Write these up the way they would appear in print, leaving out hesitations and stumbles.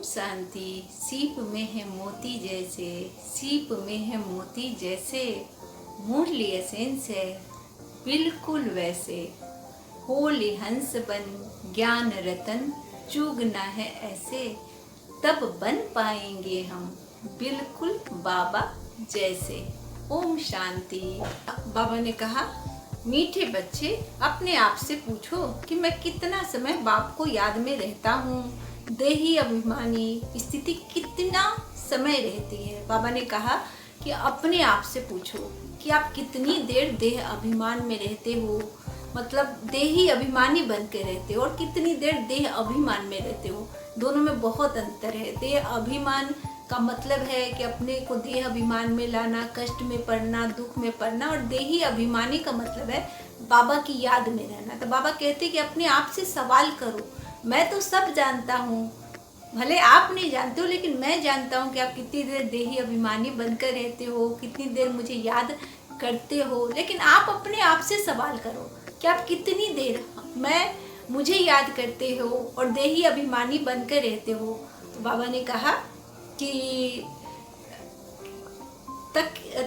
शांति। सीप में है मोती जैसे, सीप में है मोती जैसे, मुरली एसेंस है बिल्कुल वैसे। होली हंस बन ज्ञान रतन, चुगना है ऐसे, तब बन पाएंगे हम बिल्कुल बाबा जैसे। ओम शांति। बाबा ने कहा, मीठे बच्चे अपने आप से पूछो कि मैं कितना समय बाप को याद में रहता हूँ। देही अभिमानी स्थिति कितना समय रहती है। बाबा ने कहा कि अपने आप से पूछो कि आप कितनी देर देह अभिमान में रहते हो, मतलब देही अभिमानी बन के रहते हो, और कितनी देर देह अभिमान में रहते हो। दोनों में बहुत अंतर है। देह अभिमान का मतलब है कि अपने को देह अभिमान में लाना, कष्ट में पड़ना, दुख में पड़ना, और देही अभिमानी का मतलब है बाबा की याद में रहना। तो बाबा कहते कि अपने आप से सवाल करो, मैं तो सब जानता हूँ, भले आप नहीं जानते हो लेकिन मैं जानता हूँ कि आप कितनी देर देही अभिमानी बनकर रहते हो, कितनी देर मुझे याद करते हो। लेकिन आप अपने आप से सवाल करो कि आप कितनी देर मुझे याद करते हो और देही अभिमानी बनकर रहते हो। तो बाबा ने कहा कि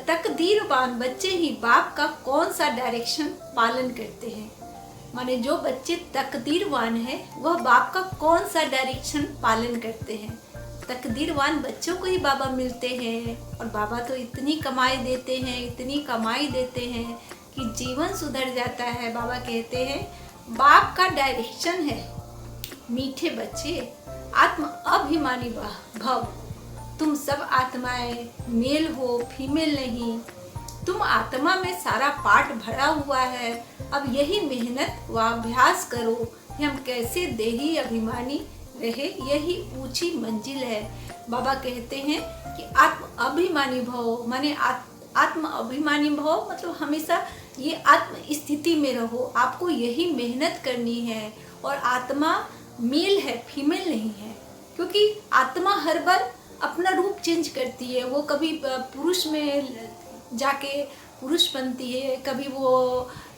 तकदीरवान बच्चे ही बाप का कौन सा डायरेक्शन पालन करते हैं। माने जो बच्चे तकदीरवान है वह बाप का कौन सा डायरेक्शन पालन करते हैं। तकदीरवान बच्चों को ही बाबा मिलते हैं, और बाबा तो इतनी कमाई देते हैं, इतनी कमाई देते हैं कि जीवन सुधर जाता है। बाबा कहते हैं बाप का डायरेक्शन है, मीठे बच्चे आत्म अभिमानी भव, तुम सब आत्माएं मेल हो फीमेल नहीं, तुम आत्मा में सारा पार्ट भरा हुआ है। अब यही मेहनत व अभ्यास करो कि हम कैसे देही अभिमानी रहे, यही ऊंची मंजिल है। बाबा कहते हैं कि आत्म अभिमानी भव माने आत्म अभिमानी भव मतलब हमेशा ये आत्म स्थिति में रहो, आपको यही मेहनत करनी है। और आत्मा मेल है, फीमेल नहीं है, क्योंकि आत्मा हर बार अपना रूप चेंज करती है। वो कभी पुरुष में जाके पुरुष बनती है, कभी वो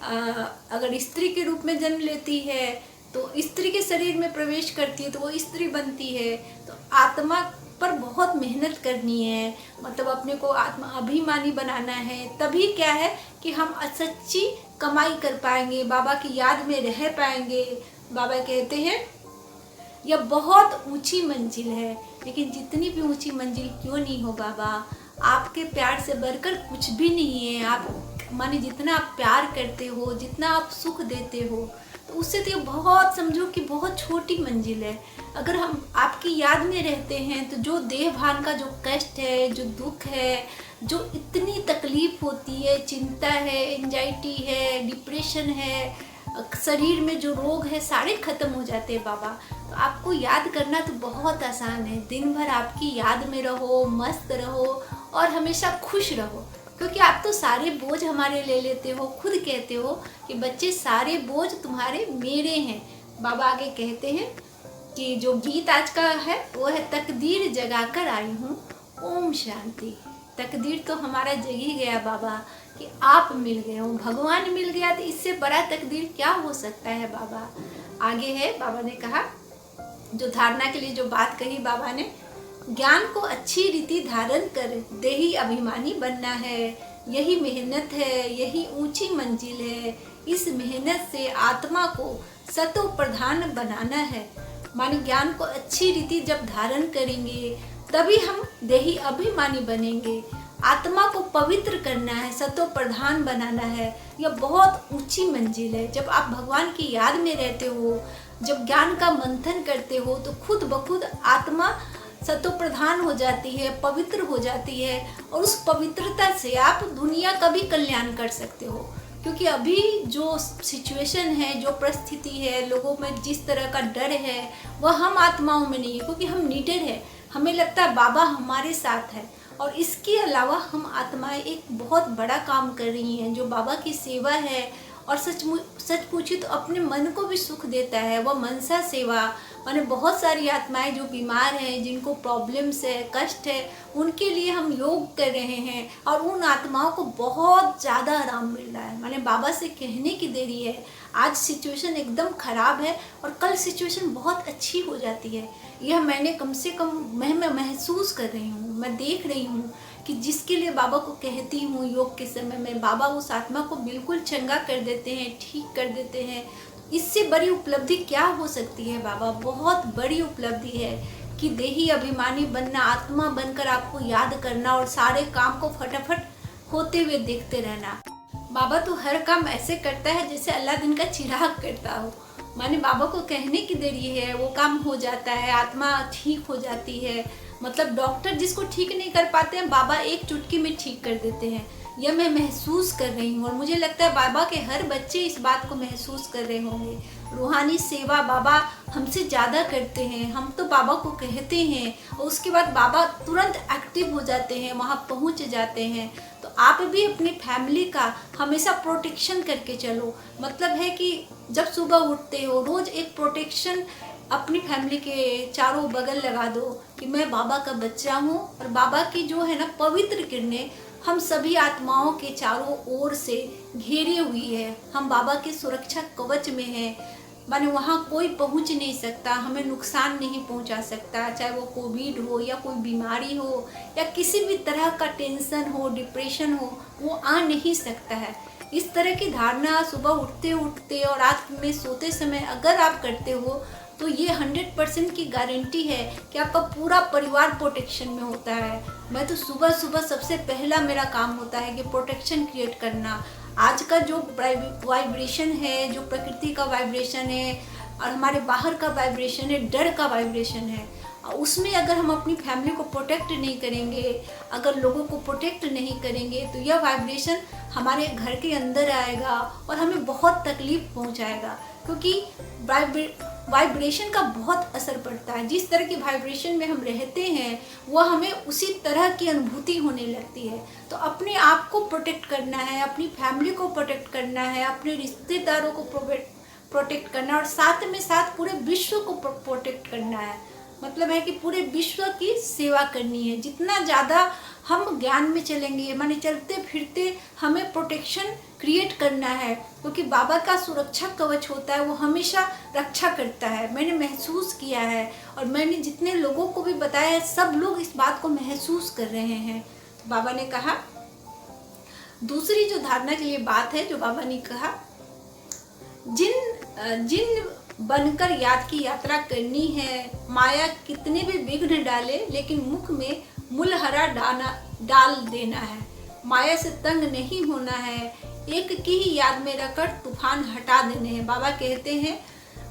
अगर स्त्री के रूप में जन्म लेती है तो स्त्री के शरीर में प्रवेश करती है तो वो स्त्री बनती है। तो आत्मा पर बहुत मेहनत करनी है, मतलब अपने को आत्मा अभिमानी बनाना है। तभी क्या है कि हम सच्ची कमाई कर पाएंगे, बाबा की याद में रह पाएंगे। बाबा कहते हैं यह बहुत ऊंची मंजिल है, लेकिन जितनी भी ऊंची मंजिल क्यों नहीं हो बाबा, आपके प्यार से बढ़कर कुछ भी नहीं है। आप माने जितना आप प्यार करते हो, जितना आप सुख देते हो, तो उससे तो ये बहुत समझो कि बहुत छोटी मंजिल है। अगर हम आपकी याद में रहते हैं तो जो देह भान का जो कष्ट है, जो दुख है, जो इतनी तकलीफ होती है, चिंता है, एंजाइटी है, डिप्रेशन है, शरीर में जो रोग है, सारे खत्म हो जाते हैं बाबा। तो आपको याद करना तो बहुत आसान है। दिन भर आपकी याद में रहो, मस्त रहो और हमेशा खुश रहो, क्योंकि आप तो सारे बोझ हमारे ले लेते हो। खुद कहते हो कि बच्चे सारे बोझ तुम्हारे मेरे हैं। बाबा आगे कहते हैं कि जो गीत आज का है वो है तकदीर जगा कर आई हूँ। ओम शांति। तकदीर तो हमारा जग ही गया बाबा कि आप मिल गए हो, भगवान मिल गया, तो इससे बड़ा तकदीर क्या हो सकता है बाबा। आगे है, बाबा ने कहा जो धारणा के लिए जो बात कही बाबा ने, ज्ञान को अच्छी रीति धारण कर देही अभिमानी बनना है, यही मेहनत है, यही ऊंची मंजिल है। इस मेहनत से आत्मा को सतो प्रधान बनाना है। माने ज्ञान को अच्छी रीति जब धारण करेंगे तभी हम देही अभिमानी बनेंगे। आत्मा को पवित्र करना है, सतो प्रधान बनाना है। यह बहुत ऊंची मंजिल है। जब आप भगवान की याद में रहते हो, जब ज्ञान का मंथन करते हो, तो खुद ब खुद आत्मा सतो प्रधान हो जाती है, पवित्र हो जाती है, और उस पवित्रता से आप दुनिया का भी कल्याण कर सकते हो। क्योंकि अभी जो सिचुएशन है, जो परिस्थिति है, लोगों में जिस तरह का डर है, वह हम आत्माओं में नहीं है, क्योंकि हम निडर है। हमें लगता है बाबा हमारे साथ है, और इसके अलावा हम आत्माएं एक बहुत बड़ा काम कर रही हैं, जो बाबा की सेवा है। और सच पूछे तो अपने मन को भी सुख देता है वह मनसा सेवा। माने बहुत सारी आत्माएं जो बीमार हैं, जिनको प्रॉब्लम्स है, कष्ट है, उनके लिए हम योग कर रहे हैं, और उन आत्माओं को बहुत ज़्यादा आराम मिल रहा है। माने बाबा से कहने की देरी है, आज सिचुएशन एकदम ख़राब है और कल सिचुएशन बहुत अच्छी हो जाती है। यह मैंने कम से कम मैं महसूस कर रही हूँ, मैं देख रही हूँ कि जिसके लिए बाबा को कहती हूँ योग के समय में, बाबा उस आत्मा को बिल्कुल चंगा कर देते हैं, ठीक कर देते हैं। इससे बड़ी उपलब्धि क्या हो सकती है बाबा? बहुत बड़ी उपलब्धि है कि देही अभिमानी बनना, आत्मा बनकर आपको याद करना और सारे काम को फटाफट होते हुए देखते रहना। बाबा तो हर काम ऐसे करता है जैसे अल्लादीन का चिराग करता हो। माने बाबा को कहने की देरी है, वो काम हो जाता है, आत्मा ठीक हो जाती है। मतलब डॉक्टर जिसको ठीक नहीं कर पाते हैं, बाबा एक चुटकी में ठीक कर देते हैं। यह मैं महसूस कर रही हूँ और मुझे लगता है बाबा के हर बच्चे इस बात को महसूस कर रहे होंगे। रूहानी सेवा बाबा हमसे ज़्यादा करते हैं। हम तो बाबा को कहते हैं और उसके बाद बाबा तुरंत एक्टिव हो जाते हैं, वहाँ पहुँच जाते हैं। तो आप भी अपनी फैमिली का हमेशा प्रोटेक्शन करके चलो। मतलब है कि जब सुबह उठते हो रोज़ एक प्रोटेक्शन अपनी फैमिली के चारों बगल लगा दो कि मैं बाबा का बच्चा हूँ और बाबा की जो है ना पवित्र किरणें हम सभी आत्माओं के चारों ओर से घेरी हुई है। हम बाबा के सुरक्षा कवच में हैं। माने वहाँ कोई पहुँच नहीं सकता, हमें नुकसान नहीं पहुँचा सकता, चाहे वो कोविड हो या कोई बीमारी हो या किसी भी तरह का टेंशन हो, डिप्रेशन हो, वो आ नहीं सकता है। इस तरह की धारणा सुबह उठते उठते और रात में सोते समय अगर आप करते हो तो ये 100% की गारंटी है कि आपका पूरा परिवार प्रोटेक्शन में होता है। मैं तो सुबह सुबह सबसे पहला मेरा काम होता है कि प्रोटेक्शन क्रिएट करना। आज का जो वाइब्रेशन है, जो प्रकृति का वाइब्रेशन है और हमारे बाहर का वाइब्रेशन है, डर का वाइब्रेशन है, उसमें अगर हम अपनी फैमिली को प्रोटेक्ट नहीं करेंगे, अगर लोगों को प्रोटेक्ट नहीं करेंगे तो यह वाइब्रेशन हमारे घर के अंदर आएगा और हमें बहुत तकलीफ पहुंचाएगा। क्योंकि वाइब्रेशन का बहुत असर पड़ता है। जिस तरह की वाइब्रेशन में हम रहते हैं वह हमें उसी तरह की अनुभूति होने लगती है। तो अपने आप को प्रोटेक्ट करना है, अपनी फैमिली को प्रोटेक्ट करना है, अपने रिश्तेदारों को प्रोटेक्ट करना और साथ में साथ पूरे विश्व को प्रोटेक्ट करना है। मतलब है कि पूरे विश्व की सेवा करनी है। जितना ज़्यादा हम ज्ञान में चलेंगे, माने चलते फिरते हमें प्रोटेक्शन क्रिएट करना है, क्योंकि बाबा का सुरक्षा कवच होता है, वो हमेशा रक्षा करता है। मैंने महसूस किया है और मैंने जितने लोगों को भी बताया है, सब लोग इस बात को महसूस कर रहे हैं। तो बाबा ने कहा, दूसरी जो धारणा के लिए बात है जो बाबा ने कहा, जिन बनकर याद की यात्रा करनी है, माया कितने भी विघ्न डाले लेकिन मुख में मूलहरा डाल देना है। माया से तंग नहीं होना है, एक की ही याद में रखकर तूफान हटा देने हैं। बाबा कहते हैं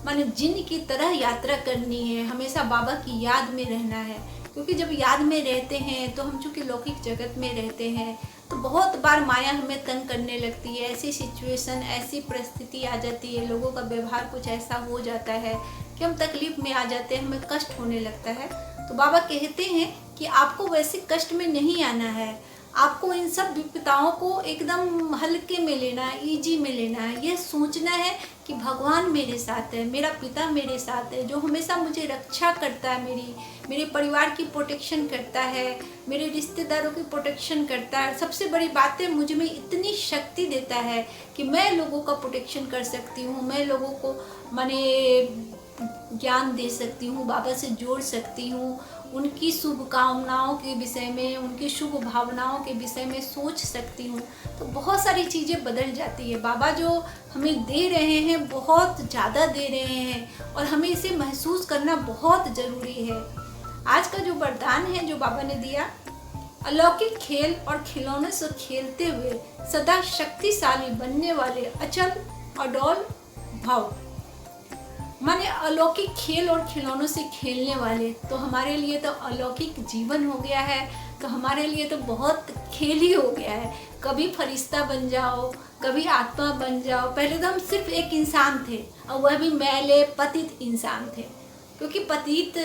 माने जिन की तरह यात्रा करनी है, हमेशा बाबा की याद में रहना है। क्योंकि जब याद में रहते हैं तो हम चूँकि लौकिक जगत में रहते हैं तो बहुत बार माया हमें तंग करने लगती है। ऐसी सिचुएशन, ऐसी परिस्थिति आ जाती है, लोगों का व्यवहार कुछ ऐसा हो जाता है कि हम तकलीफ में आ जाते हैं, हमें कष्ट होने लगता है। तो बाबा कहते हैं कि आपको वैसे कष्ट में नहीं आना है, आपको इन सब विपदाओं को एकदम हल्के में लेना है, ईजी में लेना है। यह सोचना है कि भगवान मेरे साथ है, मेरा पिता मेरे साथ है, जो हमेशा मुझे रक्षा करता है, मेरे परिवार की प्रोटेक्शन करता है, मेरे रिश्तेदारों की प्रोटेक्शन करता है। सबसे बड़ी बात है, मुझ में इतनी शक्ति देता है कि मैं लोगों का प्रोटेक्शन कर सकती हूँ, मैं लोगों को माने ज्ञान दे सकती हूँ, बाबा से जोड़ सकती हूँ, उनकी शुभकामनाओं के विषय में, उनकी शुभ भावनाओं के विषय में सोच सकती हूँ। तो बहुत सारी चीज़ें बदल जाती है। बाबा जो हमें दे रहे हैं बहुत ज़्यादा दे रहे हैं और हमें इसे महसूस करना बहुत ज़रूरी है। आज का जो वरदान है जो बाबा ने दिया, अलौकिक खेल और खिलौने से खेलते हुए सदा शक्तिशाली बनने वाले अचल अडोल भाव, माने अलौकिक खेल और खिलौनों से खेलने वाले। तो हमारे लिए तो अलौकिक जीवन हो गया है, तो हमारे लिए तो बहुत खेल ही हो गया है। कभी फरिश्ता बन जाओ, कभी आत्मा बन जाओ। पहले तो हम सिर्फ एक इंसान थे और वह भी मैले पतित इंसान थे। क्योंकि पतित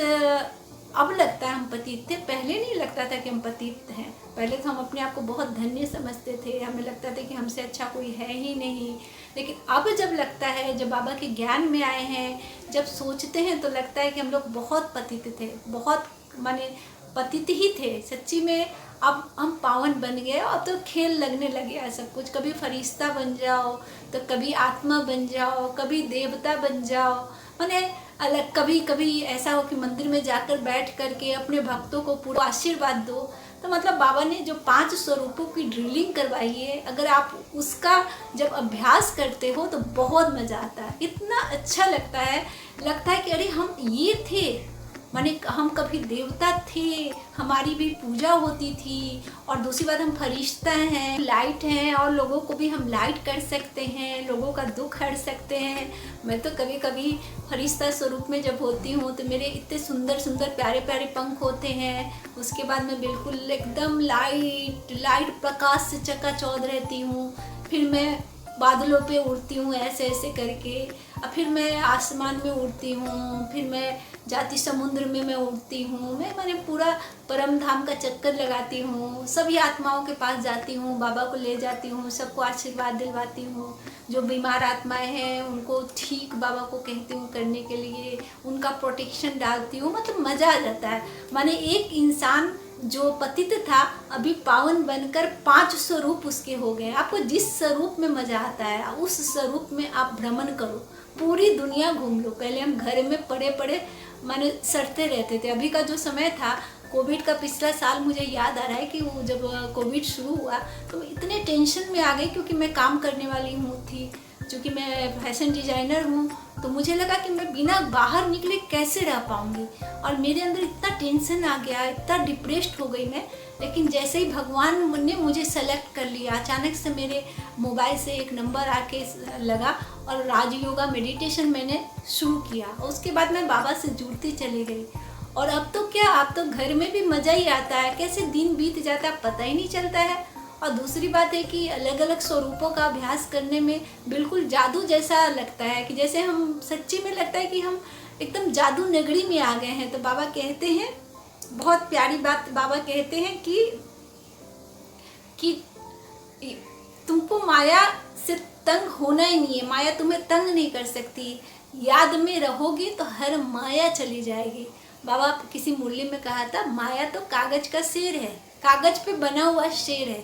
अब लगता है हम पतित थे, पहले नहीं लगता था कि हम पतित हैं। पहले तो हम अपने आप को बहुत धन्य समझते थे, हमें लगता था कि हमसे अच्छा कोई है ही नहीं। लेकिन अब जब लगता है, जब बाबा के ज्ञान में आए हैं, जब सोचते हैं तो लगता है कि हम लोग बहुत पतित थे, बहुत माने पतित ही थे सच्ची में। अब हम पावन बन गए और तो खेल लगने लगे है सब कुछ। कभी फरिश्ता बन जाओ, तो कभी आत्मा बन जाओ, कभी देवता बन जाओ, माने अलग कभी कभी ऐसा हो कि मंदिर में जाकर बैठ करके अपने भक्तों को पूरा आशीर्वाद दो। तो मतलब बाबा ने जो 5 स्वरूपों की ड्रिलिंग करवाई है, अगर आप उसका जब अभ्यास करते हो तो बहुत मज़ा आता है, इतना अच्छा लगता है कि अरे हम ये थे, माने हम कभी देवता थे, हमारी भी पूजा होती थी। और दूसरी बात, हम फरिश्ता हैं, लाइट हैं, और लोगों को भी हम लाइट कर सकते हैं, लोगों का दुख हर सकते हैं। मैं तो कभी कभी फरिश्ता स्वरूप में जब होती हूँ तो मेरे इतने सुंदर सुंदर प्यारे प्यारे पंख होते हैं। उसके बाद मैं बिल्कुल एकदम लाइट प्रकाश से चकाचौंध रहती हूँ। फिर मैं बादलों पे उड़ती हूँ ऐसे ऐसे करके, और फिर मैं आसमान में उड़ती हूँ, फिर मैं जाती समुद्र में मैं उड़ती हूँ। मैंने पूरा परम धाम का चक्कर लगाती हूँ, सभी आत्माओं के पास जाती हूँ, बाबा को ले जाती हूँ, सबको आशीर्वाद दिलवाती हूँ। जो बीमार आत्माएं हैं उनको ठीक बाबा को कहती हूँ करने के लिए, उनका प्रोटेक्शन डालती हूँ। मतलब मज़ा आ जाता है। माने एक इंसान जो पतित था अभी पावन बनकर 5 स्वरूप उसके हो गए। आपको जिस स्वरूप में मज़ा आता है उस स्वरूप में आप भ्रमण करो, पूरी दुनिया घूम लो। पहले हम घर में पड़े पड़े माने सड़ते रहते थे। अभी का जो समय था, कोविड का पिछला साल, मुझे याद आ रहा है कि वो जब कोविड शुरू हुआ तो मैं इतने टेंशन में आ गई, क्योंकि मैं काम करने वाली थी, क्योंकि मैं फैशन डिज़ाइनर हूँ। तो मुझे लगा कि मैं बिना बाहर निकले कैसे रह पाऊँगी, और मेरे अंदर इतना टेंशन आ गया, इतना डिप्रेस्ड हो गई मैं। लेकिन जैसे ही भगवान ने मुझे सेलेक्ट कर लिया, अचानक से मेरे मोबाइल से एक नंबर आके लगा और राजयोगा मेडिटेशन मैंने शुरू किया। उसके बाद मैं बाबा से जुड़ती चली गई, और अब तो क्या, अब तो घर में भी मज़ा ही आता है, कैसे दिन बीत जाता है पता ही नहीं चलता है। और दूसरी बात है कि अलग अलग स्वरूपों का अभ्यास करने में बिल्कुल जादू जैसा लगता है, कि जैसे हम सच्ची में लगता है कि हम एकदम जादू नगरी में आ गए हैं। तो बाबा कहते हैं, बहुत प्यारी बात बाबा कहते हैं कि तुमको माया से तंग होना ही नहीं है, माया तुम्हें तंग नहीं कर सकती, याद में रहोगे तो हर माया चली जाएगी। बाबा किसी मुरली में कहा था, माया तो कागज का शेर है, कागज पे बना हुआ शेर है,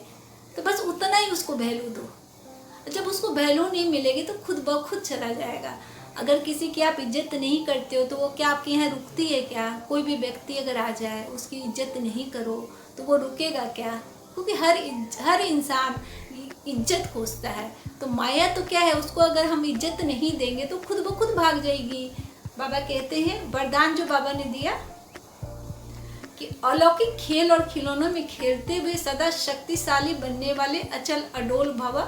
तो बस उतना ही उसको वैल्यू दो। जब उसको वैल्यू नहीं मिलेगी तो खुद ब खुद चला जाएगा। अगर किसी की आप इज्जत नहीं करते हो तो वो क्या आपके यहाँ रुकती है क्या? कोई भी व्यक्ति अगर आ जाए उसकी इज्जत नहीं करो तो वो रुकेगा क्या? क्योंकि हर इंसान इज्जत खोजता है। तो माया तो क्या है, उसको अगर हम इज्जत नहीं देंगे तो खुद ब खुद भाग जाएगी। बाबा कहते हैं, वरदान जो बाबा ने दिया कि अलौकिक खेल और खिलौनों में खेलते हुए सदा शक्तिशाली बनने वाले अचल अडोल भव।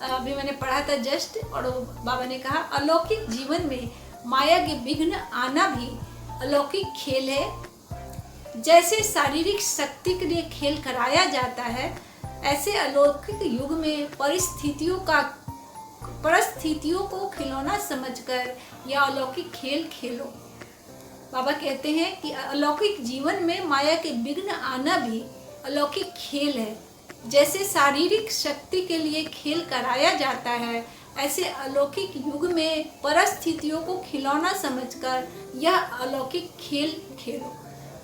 अभी मैंने पढ़ा था जस्ट, और बाबा ने कहा अलौकिक जीवन में माया के विघ्न आना भी अलौकिक खेल है। जैसे शारीरिक शक्ति के लिए खेल कराया जाता है, ऐसे अलौकिक युग में परिस्थितियों को खिलौना समझकर या अलौकिक खेल खेलो। बाबा कहते हैं कि अलौकिक जीवन में माया के विघ्न आना भी अलौकिक खेल है। जैसे शारीरिक शक्ति के लिए खेल कराया जाता है, ऐसे अलौकिक युग में परिस्थितियों को खिलौना समझकर यह अलौकिक खेल खेलो।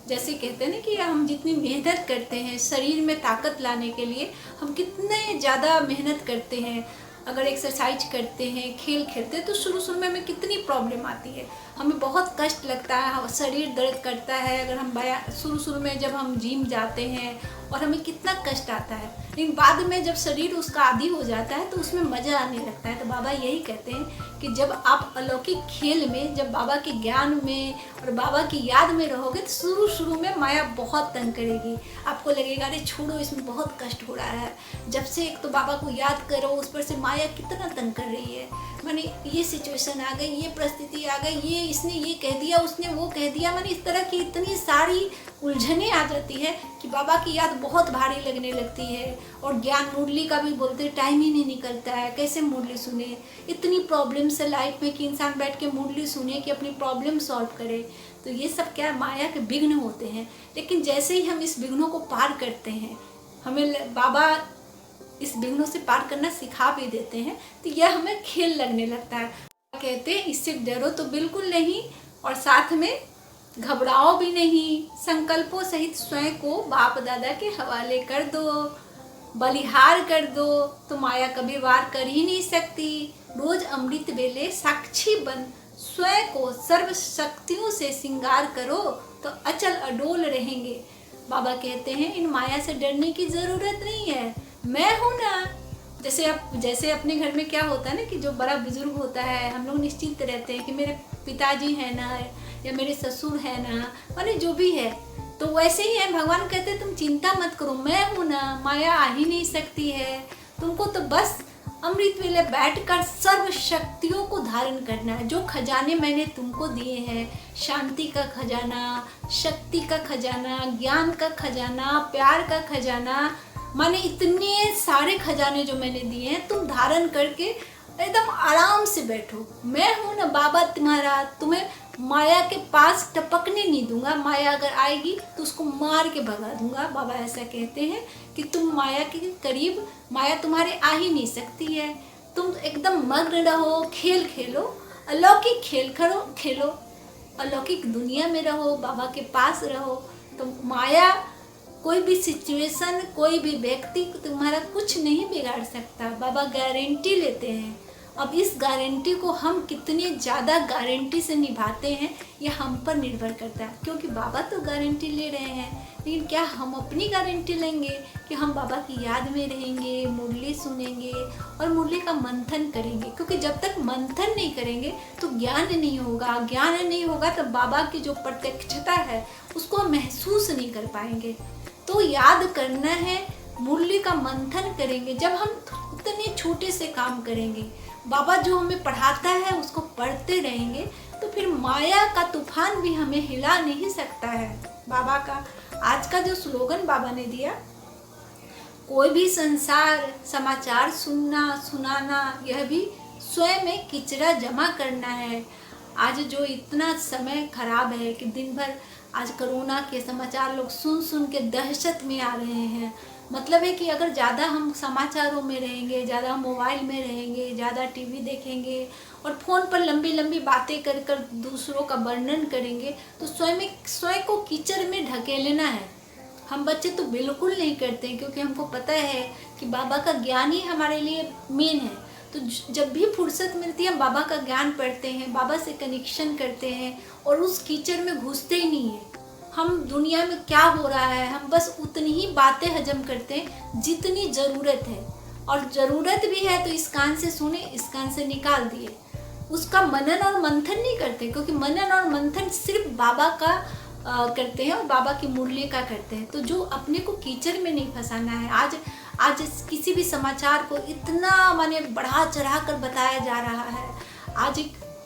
जैसे कहते हैं ना कि हम जितनी मेहनत करते हैं शरीर में ताकत लाने के लिए, हम कितने ज़्यादा मेहनत करते हैं। अगर एक्सरसाइज करते हैं, खेल खेलते हैं, तो शुरू में हमें कितनी प्रॉब्लम आती है, हमें बहुत कष्ट लगता है, शरीर दर्द करता है। अगर हम शुरू में जब हम जिम जाते हैं और हमें कितना कष्ट आता है, लेकिन बाद में जब शरीर उसका आदी हो जाता है तो उसमें मज़ा आने लगता है। तो बाबा यही कहते हैं कि जब आप अलौकिक खेल में, जब बाबा के ज्ञान में और बाबा की याद में रहोगे तो शुरू में माया बहुत तंग करेगी। आपको लगेगा अरे छोड़ो, इसमें बहुत कष्ट हो रहा है। जब से एक तो बाबा को याद करो, उस पर से माया कितना तंग कर रही है, माने ये सिचुएशन आ गई, ये परिस्थिति आ गई, ये इसने ये कह दिया, उसने वो कह दिया, माने इस तरह की इतनी सारी उलझने आ जाती है कि बाबा की याद बहुत भारी लगने लगती है। और ज्ञान मुरली का भी बोलते टाइम ही नहीं निकलता है, कैसे मुरली सुने। इतनी प्रॉब्लम्स है लाइफ में कि इंसान बैठ के मुरली सुने कि अपनी प्रॉब्लम सॉल्व करे। तो ये सब क्या माया के विघ्न होते हैं। लेकिन जैसे ही हम इस विघ्नों को पार करते हैं, हमें बाबा इस विघ्नों से पार करना सिखा भी देते हैं, तो यह हमें खेल लगने लगता है। कहते हैं इससे डरो तो बिल्कुल नहीं, और साथ में घबराओ भी नहीं। संकल्पों सहित स्वयं को बाप दादा के हवाले कर दो, बलिहार कर दो, तो माया कभी वार कर ही नहीं सकती। रोज अमृत वेले साक्षी बन स्वयं को सर्व शक्तियों से श्रृंगार करो तो अचल अडोल रहेंगे। बाबा कहते हैं इन माया से डरने की जरूरत नहीं है, मैं हूं ना। जैसे अपने घर में क्या होता है ना कि जो बड़ा बुजुर्ग होता है, हम लोग निश्चिंत रहते हैं कि मेरे पिताजी है ना या मेरे ससुर है ना, माने जो भी है, तो वैसे ही है। भगवान कहते तुम चिंता मत करो, मैं हूं ना, माया आ ही नहीं सकती है। तुमको तो बस अमृत वेले बैठकर सर्व शक्तियों को धारण करना है। जो खजाने मैंने तुमको दिए हैं, शांति का खजाना, शक्ति का खजाना, ज्ञान का खजाना, प्यार का खजाना, माने इतने सारे खजाने जो मैंने दिए हैं, तुम धारण करके एकदम आराम से बैठो। मैं हूं ना बाबा तुम्हारा, तुम्हें माया के पास टपकने नहीं दूंगा। माया अगर आएगी तो उसको मार के भगा दूंगा। बाबा ऐसा कहते हैं कि तुम माया के करीब, माया तुम्हारे आ ही नहीं सकती है। तुम एकदम मग्न रहो, खेल खेलो, अलौकिक खेल खेलो, अलौकिक दुनिया में रहो, बाबा के पास रहो। तो माया, कोई भी सिचुएशन, कोई भी व्यक्ति तुम्हारा कुछ नहीं बिगाड़ सकता। बाबा गारंटी लेते हैं। अब इस गारंटी को हम कितने ज़्यादा गारंटी से निभाते हैं ये हम पर निर्भर करता है, क्योंकि बाबा तो गारंटी ले रहे हैं। लेकिन क्या हम अपनी गारंटी लेंगे कि हम बाबा की याद में रहेंगे, मुरली सुनेंगे और मुरली का मंथन करेंगे? क्योंकि जब तक मंथन नहीं करेंगे तो ज्ञान नहीं होगा। ज्ञान नहीं होगा तो बाबा की जो प्रत्यक्षता है उसको हम महसूस नहीं कर पाएंगे। तो याद करना है, मुरली का मंथन करेंगे। जब हम उतने छोटे से काम करेंगे, बाबा जो हमें पढ़ाता है उसको पढ़ते रहेंगे, तो फिर माया का तूफान भी हमें हिला नहीं सकता है। बाबा का आज का जो स्लोगन बाबा ने दिया, कोई भी संसार समाचार सुनना सुनाना, यह भी स्वयं में किचरा जमा करना है। आज जो इतना समय खराब है कि दिन भर आज कोरोना के समाचार लोग सुन सुन के दहशत में आ रहे हैं। मतलब है कि अगर ज़्यादा हम समाचारों में रहेंगे, ज़्यादा मोबाइल में रहेंगे, ज़्यादा टीवी देखेंगे और फ़ोन पर लंबी लंबी बातें कर कर दूसरों का वर्णन करेंगे तो स्वयं को कीचड़ में ढकेलना है। हम बच्चे तो बिल्कुल नहीं करते हैं, क्योंकि हमको पता है कि बाबा का ज्ञान ही हमारे लिए मेन है। तो जब भी फुर्सत मिलती है हम बाबा का ज्ञान पढ़ते हैं, बाबा से कनेक्शन करते हैं और उस कीचड़ में घुसते ही नहीं है। हम दुनिया में क्या हो रहा है, हम बस उतनी ही बातें हजम करते हैं जितनी ज़रूरत है, और ज़रूरत भी है तो इस कान से सुने, इस कान से निकाल दिए। उसका मनन और मंथन नहीं करते, क्योंकि मनन और मंथन सिर्फ बाबा का करते हैं और बाबा की मुरली का करते हैं। तो जो अपने को कीचड़ में नहीं फंसाना है। आज किसी भी समाचार को इतना माने बढ़ा चढ़ा कर बताया जा रहा है।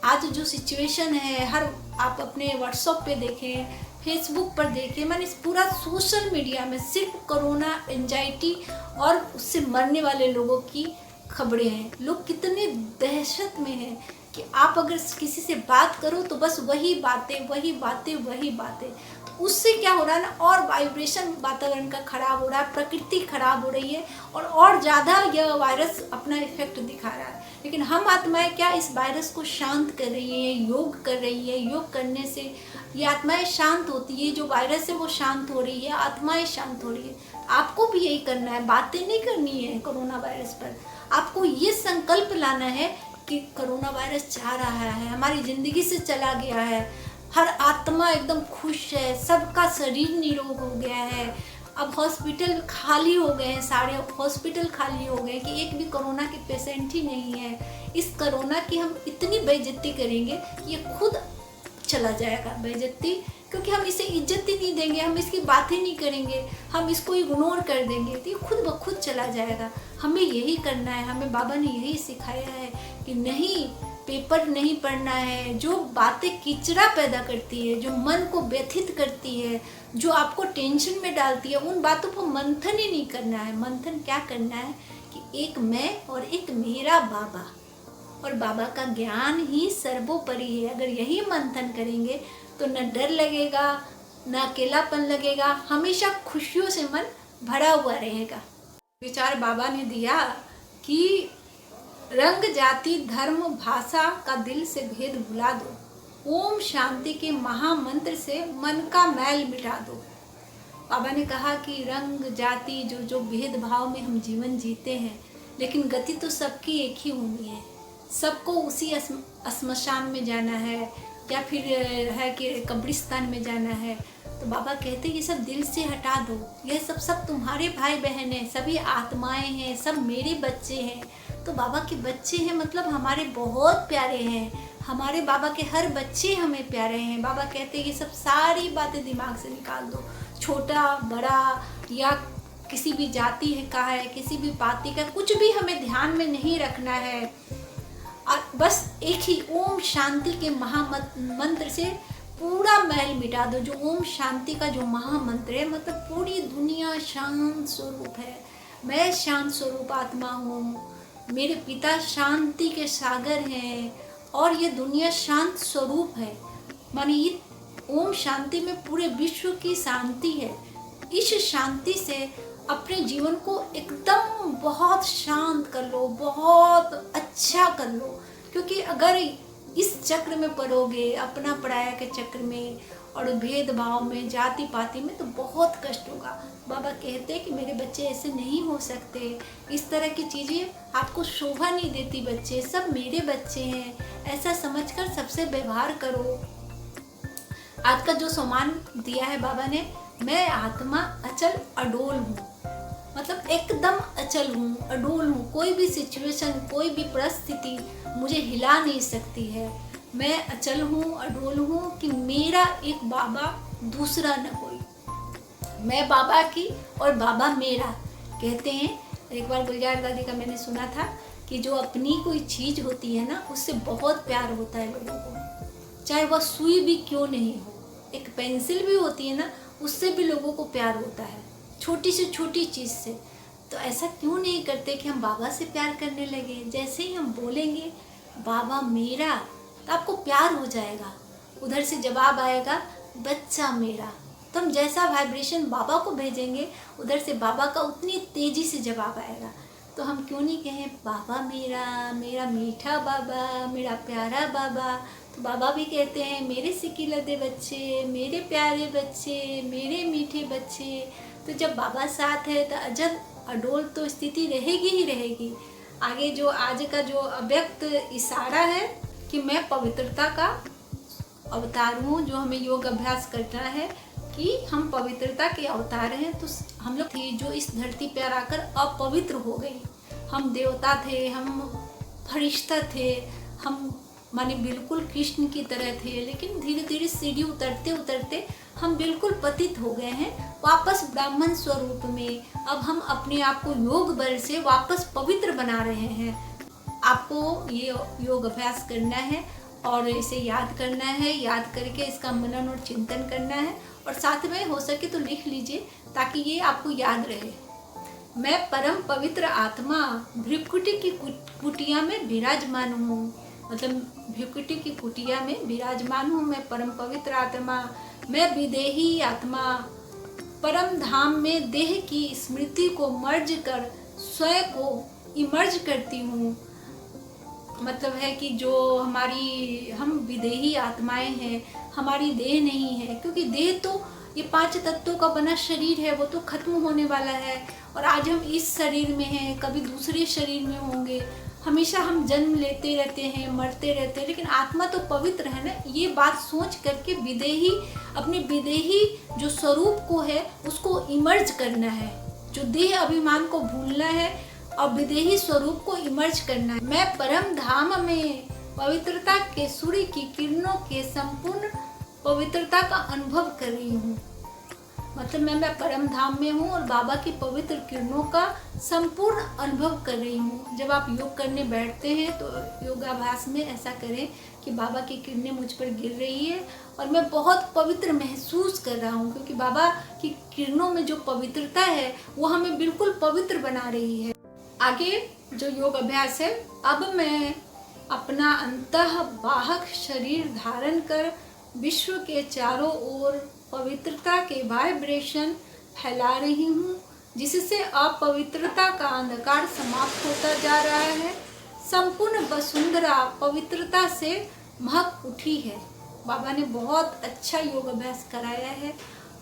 आज जो सिचुएशन है, हर आप अपने व्हाट्सएप पे देखें, फेसबुक पर देखें, माने पूरा सोशल मीडिया में सिर्फ कोरोना, एंजाइटी और उससे मरने वाले लोगों की खबरें हैं। लोग कितने दहशत में हैं कि आप अगर किसी से बात करो तो बस वही बातें। तो उससे क्या हो रहा है ना, और वाइब्रेशन वातावरण का खराब हो रहा है, प्रकृति खराब हो रही है और ज़्यादा यह वायरस अपना इफेक्ट दिखा रहा है। लेकिन हम आत्माएं क्या इस वायरस को शांत कर रही है, योग कर रही है। योग करने से ये आत्माएं शांत होती है, जो वायरस है वो शांत हो रही है, आत्माएं शांत हो रही है। आपको भी यही करना है, बातें नहीं करनी है कोरोना वायरस पर। आपको ये संकल्प लाना है कि कोरोना वायरस जा रहा है, हमारी ज़िंदगी से चला गया है, हर आत्मा एकदम खुश है, सबका शरीर निरोग हो गया है। अब हॉस्पिटल खाली हो गए हैं, सारे हॉस्पिटल खाली हो गए कि एक भी कोरोना के पेशेंट ही नहीं है। इस कोरोना की हम इतनी बेइज्जती करेंगे कि ये खुद चला जाएगा बेइज्जती, क्योंकि हम इसे इज्जत ही नहीं देंगे, हम इसकी बातें नहीं करेंगे, हम इसको इग्नोर कर देंगे तो ये खुद ब खुद चला जाएगा। हमें यही करना है, हमें बाबा ने यही सिखाया है कि नहीं, पेपर नहीं पढ़ना है। जो बातें कीचड़ा पैदा करती है, जो मन को व्यथित करती है, जो आपको टेंशन में डालती है, उन बातों पर मंथन ही नहीं करना है। मंथन क्या करना है कि एक मैं और एक मेरा बाबा, और बाबा का ज्ञान ही सर्वोपरि है। अगर यही मंथन करेंगे तो न डर लगेगा, न अकेलापन लगेगा, हमेशा खुशियों से मन भरा हुआ रहेगा। विचार बाबा ने दिया कि रंग, जाति, धर्म, भाषा का दिल से भेद भुला दो। ओम शांति के महामंत्र से मन का मैल मिटा दो। बाबा ने कहा कि रंग, जाति, जो भेदभाव में हम जीवन जीते हैं, लेकिन गति तो सबकी एक ही होनी है। सबको उसी श्मशान में जाना है या फिर है कि कब्रिस्तान में जाना है। तो बाबा कहते ये सब दिल से हटा दो, यह सब तुम्हारे भाई बहन हैं, सभी आत्माएं हैं, सब मेरे बच्चे हैं। तो बाबा के बच्चे हैं मतलब हमारे बहुत प्यारे हैं, हमारे बाबा के हर बच्चे हमें प्यारे हैं। बाबा कहते हैं ये सब सारी बातें दिमाग से निकाल दो, छोटा बड़ा या किसी भी जाति का है, किसी भी पार्टी का, कुछ भी हमें ध्यान में नहीं रखना है। और बस एक ही ओम शांति के महामंत्र से पूरा मैल मिटा दो। जो ओम शांति का जो महामंत्र है मतलब पूरी दुनिया शांत स्वरूप है। मैं शांत स्वरूप आत्मा हूँ, मेरे पिता शांति के सागर हैं और ये दुनिया शांत स्वरूप है। माने ये ओम शांति में पूरे विश्व की शांति है। इस शांति से अपने जीवन को एकदम बहुत शांत कर लो, बहुत अच्छा कर लो। क्योंकि अगर इस चक्र में पड़ोगे, अपना पराया के चक्र में और भेदभाव में, जाति पाति में, तो बहुत कष्ट होगा। बाबा कहते हैं कि मेरे बच्चे ऐसे नहीं हो सकते, इस तरह की चीज़ें आपको शोभा नहीं देती। बच्चे सब मेरे बच्चे हैं, ऐसा समझकर सबसे व्यवहार करो। आज का जो सम्मान दिया है बाबा ने, मैं आत्मा अचल अडोल हूँ, मतलब एकदम अचल हूँ, अडोल हूँ। कोई भी सिचुएशन, कोई भी परिस्थिति मुझे हिला नहीं सकती है। मैं अचल हूँ, अडोल हूँ कि मेरा एक बाबा दूसरा न कोई, मैं बाबा की और बाबा मेरा। कहते हैं, एक बार गुलजार दादी का मैंने सुना था कि जो अपनी कोई चीज़ होती है ना, उससे बहुत प्यार होता है लोगों को, चाहे वह सुई भी क्यों नहीं हो। एक पेंसिल भी होती है ना, उससे भी लोगों को प्यार होता है, छोटी से छोटी चीज़ से। तो ऐसा क्यों नहीं करते कि हम बाबा से प्यार करने लगे। जैसे ही हम बोलेंगे बाबा मेरा, तो आपको प्यार हो जाएगा। उधर से जवाब आएगा बच्चा मेरा। तो हम जैसा वाइब्रेशन बाबा को भेजेंगे, उधर से बाबा का उतनी तेज़ी से जवाब आएगा। तो हम क्यों नहीं कहें बाबा मेरा, मेरा मीठा बाबा, मेरा प्यारा बाबा। तो बाबा भी कहते हैं मेरे सिकिलदे बच्चे, मेरे प्यारे बच्चे, मेरे मीठे बच्चे। तो जब बाबा साथ है तो अजब अडोल तो स्थिति रहेगी ही रहेगी। आगे जो आज का जो अव्यक्त इशारा है कि मैं पवित्रता का अवतार हूँ, जो हमें योग अभ्यास करना है कि हम पवित्रता के अवतार हैं। तो हम लोग थे जो इस धरती पर आकर अपवित्र हो गई। हम देवता थे, हम फरिश्ता थे, हम माने बिल्कुल कृष्ण की तरह थे, लेकिन धीरे धीरे सीढ़ी उतरते उतरते हम बिल्कुल पतित हो गए हैं वापस ब्राह्मण स्वरूप में। अब हम अपने आप को योग बल से वापस पवित्र बना रहे हैं। आपको ये योग अभ्यास करना है और इसे याद करना है, याद करके इसका मनन और चिंतन करना है। और साथ में हो सके तो लिख लीजिए ताकि ये आपको याद रहे। मैं परम पवित्र आत्मा भृकुटी की कुटिया में विराजमान हूँ, मतलब भृकुटी की कुटिया में विराजमान हूँ। मैं परम पवित्र आत्मा, मैं विदेही आत्मा परम धाम में देह की स्मृति को मर्ज कर स्वयं को इमर्ज करती हूँ। मतलब है कि जो हम विदेही आत्माएं हैं, हमारी देह नहीं है। क्योंकि देह तो ये 5 तत्वों का बना शरीर है, वो तो खत्म होने वाला है। और आज हम इस शरीर में हैं, कभी दूसरे शरीर में होंगे। हमेशा हम जन्म लेते रहते हैं, मरते रहते हैं, लेकिन आत्मा तो पवित्र है ना। ये बात सोच करके विदेही, अपने विदेही जो स्वरूप को है उसको इमर्ज करना है। जो देह अभिमान को भूलना है और विदेही स्वरूप को इमर्ज करना है। मैं परम धाम में पवित्रता के सूर्य की किरणों के संपूर्ण पवित्रता का अनुभव कर रही हूँ। मतलब मैं परम धाम में हूँ और बाबा की पवित्र किरणों का संपूर्ण अनुभव कर रही हूँ। जब आप योग करने बैठते हैं तो योगाभ्यास में ऐसा करें कि बाबा की किरणें मुझ पर गिर रही है और मैं बहुत पवित्र महसूस कर रहा हूँ। क्योंकि बाबा की किरणों में जो पवित्रता है वो हमें बिल्कुल पवित्र बना रही है। आगे जो योग अभ्यास है, अब मैं अपना अंतः बाहक शरीर धारण कर विश्व के चारों ओर पवित्रता के वाइब्रेशन फैला रही हूँ, जिससे अपवित्रता का अंधकार समाप्त होता जा रहा है। संपूर्ण वसुंधरा पवित्रता से महक उठी है। बाबा ने बहुत अच्छा योग अभ्यास कराया है,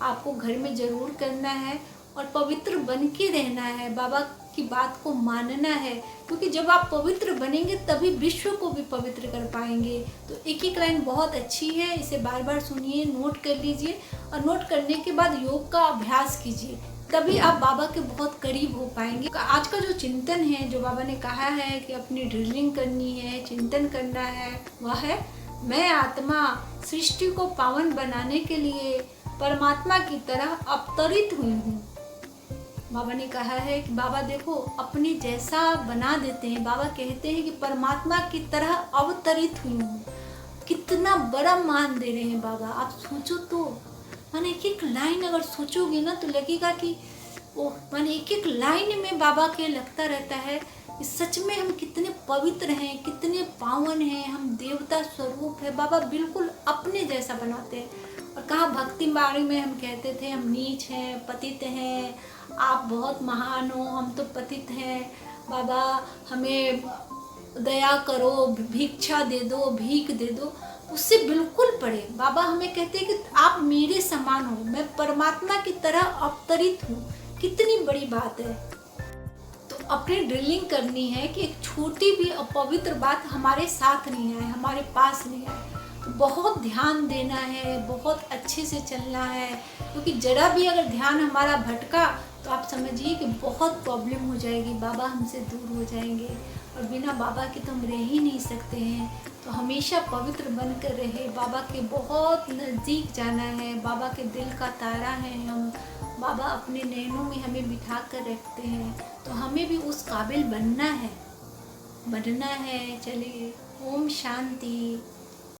आपको घर में ज़रूर करना है और पवित्र बन के रहना है। बाबा की बात को मानना है, क्योंकि जब आप पवित्र बनेंगे तभी विश्व को भी पवित्र कर पाएंगे। तो एक एक लाइन बहुत अच्छी है, इसे बार बार सुनिए, नोट कर लीजिए और नोट करने के बाद योग का अभ्यास कीजिए, तभी आप बाबा के बहुत करीब हो पाएंगे। आज का जो चिंतन है, जो बाबा ने कहा है कि अपनी ड्रिलिंग करनी है, चिंतन करना है, वह है मैं आत्मा सृष्टि को पावन बनाने के लिए परमात्मा की तरह अवतरित हुई हूँ। बाबा ने कहा है कि बाबा देखो अपने जैसा बना देते हैं। बाबा कहते हैं कि परमात्मा की तरह अवतरित हुई हूँ। कितना बड़ा मान दे रहे हैं बाबा, आप सोचो तो। माने एक एक लाइन अगर सोचोगे ना तो लगेगा कि वो माने एक एक लाइन में बाबा के लगता रहता है कि सच में हम कितने पवित्र हैं, कितने पावन हैं, हम देवता स्वरूप है। बाबा बिल्कुल अपने जैसा बनाते हैं। और कहाँ भक्ति बारे में हम कहते थे हम नीच हैं, पतित हैं, आप बहुत महान हो, हम तो पतित हैं, बाबा हमें दया करो, भिक्षा दे दो, भीख दे दो। उससे बिल्कुल परे बाबा हमें कहते हैं कि आप मेरे समान हो, मैं परमात्मा की तरह अवतरित हूँ। कितनी बड़ी बात है। तो अपनी ड्रिलिंग करनी है कि एक छोटी भी अपवित्र बात हमारे साथ नहीं आए, हमारे पास नहीं आए। तो बहुत ध्यान देना है, बहुत अच्छे से चलना है, क्योंकि जरा भी अगर ध्यान हमारा भटका तो आप समझिए कि बहुत प्रॉब्लम हो जाएगी, बाबा हमसे दूर हो जाएंगे। और बिना बाबा के तो हम रह ही नहीं सकते हैं। तो हमेशा पवित्र बनकर रहे, बाबा के बहुत नज़दीक जाना है, बाबा के दिल का तारा है हम। बाबा अपने नैनों में हमें बिठा कर रखते हैं, तो हमें भी उस काबिल बनना है। चलिए, ओम शांति।